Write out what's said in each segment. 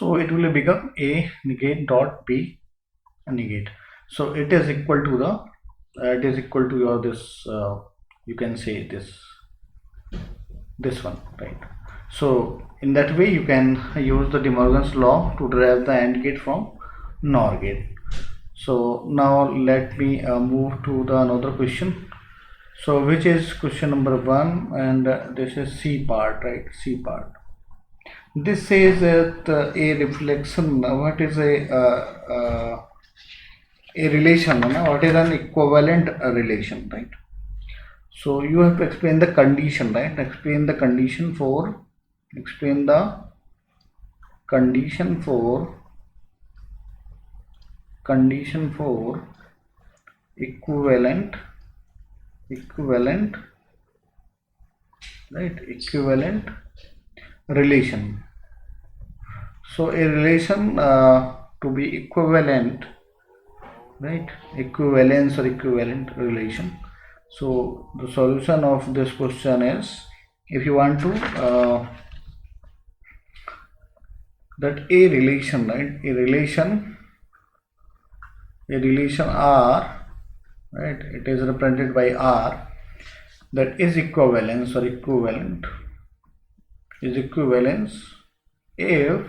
So it will become A negate dot B negate. So it is equal to the it is equal to your this you can say this one, right? So in that way you can use the De Morgan's law to derive the AND gate from NOR gate. So now let me move to the another question. So which is question number 1, and this is C part, right? C part. This says that a reflection. What is a relation? What is an equivalent relation, right? So you have to explain the condition, right? Explain the condition for equivalent, right? Equivalent relation. So a relation to be equivalent, right? Equivalence or equivalent relation. So the solution of this question is, if you want to that a relation, right? A relation R, right? It is represented by R, that is equivalence or equivalent is equivalence if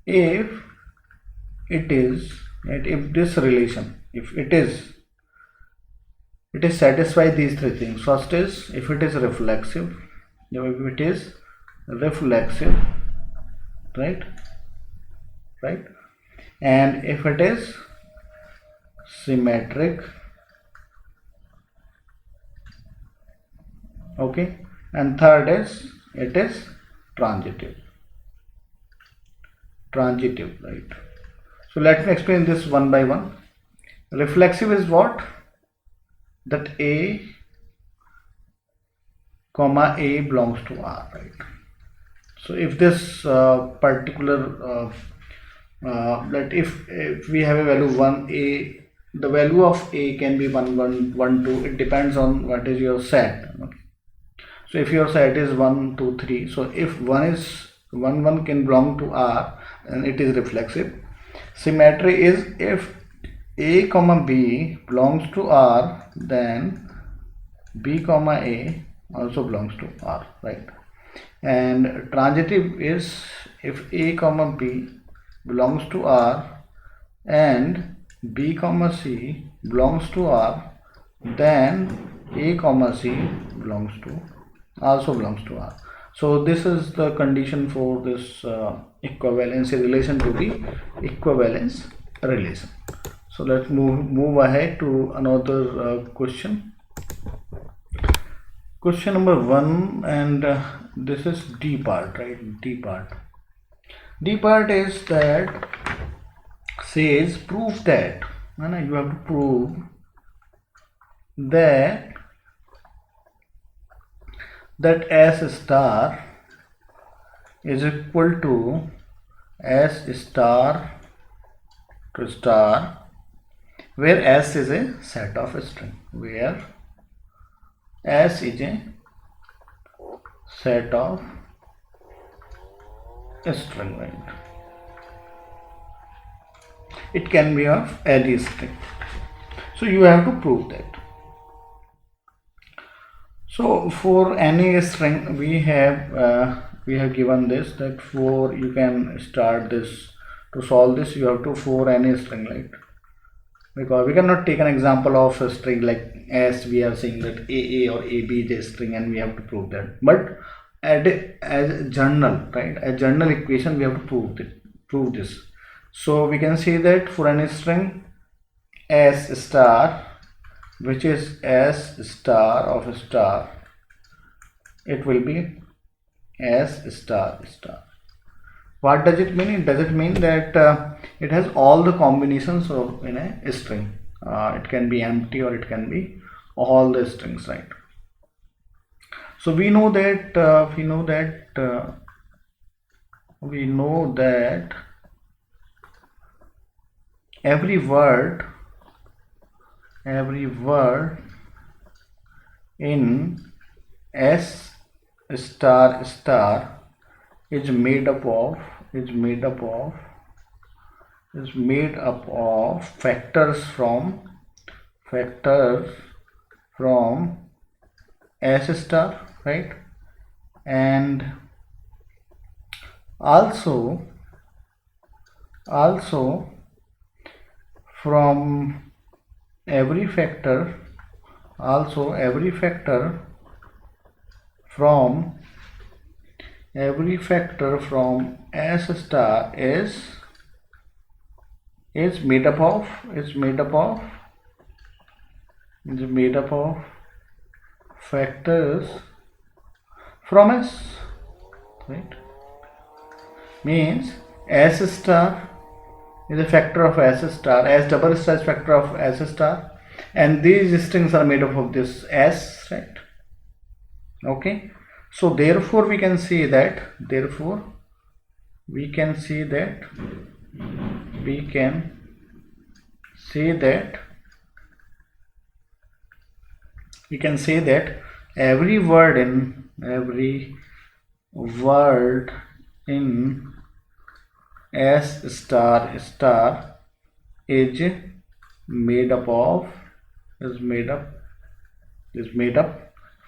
it is, right, if this relation, if it is satisfy these three things. First is if it is reflexive, right, and if it is symmetric, okay, and third is it is transitive, right? So let me explain this one by one. Reflexive is what? That A comma A belongs to R, right? So if this particular that if we have a value 1, A, the value of A can be 1 1 1 2, it depends on what is your set, okay? So if your set is 1 2 3, so if 1 can belong to R, and it is reflexive. Symmetry is if A comma B belongs to R, then B comma A also belongs to R, right? And transitive is if A comma B belongs to R and B comma C belongs to R, then A comma C also belongs to R. So this is the condition for this equivalency relation to be equivalence relation. So let's move ahead to another question. Question number 1, and this is D part, right? D part is that says prove that, and you have to prove that S star is equal to S star to star, where S is a set of string, where S is a set of string, right? It can be of any string. So you have to prove that. So for any string we have given this, that for you can start this. To solve this you have to for any string, right? Because we cannot take an example of a string like S. We are saying that AA or AB is a string and we have to prove that. But as a general, right, a general equation we have to prove this. So we can say that for any string S star, which is S star of a star, it will be S star star. What does it mean? It does mean that it has all the combinations of in a string. It can be empty or it can be all the strings, right? So we know that every word in S star star is made up of is made up of factors from S star, right? And also from every factor from S star is made up of factors from S, right? Means S star is a factor of S star, S double star is factor of S star, and these strings are made up of this S, right? Okay, so therefore we can say that every word in S star is made up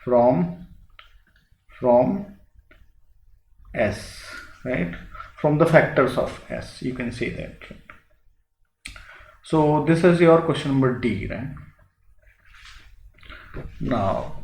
from S, right? From the factors of S, you can say that. So this is your question number D, right? Now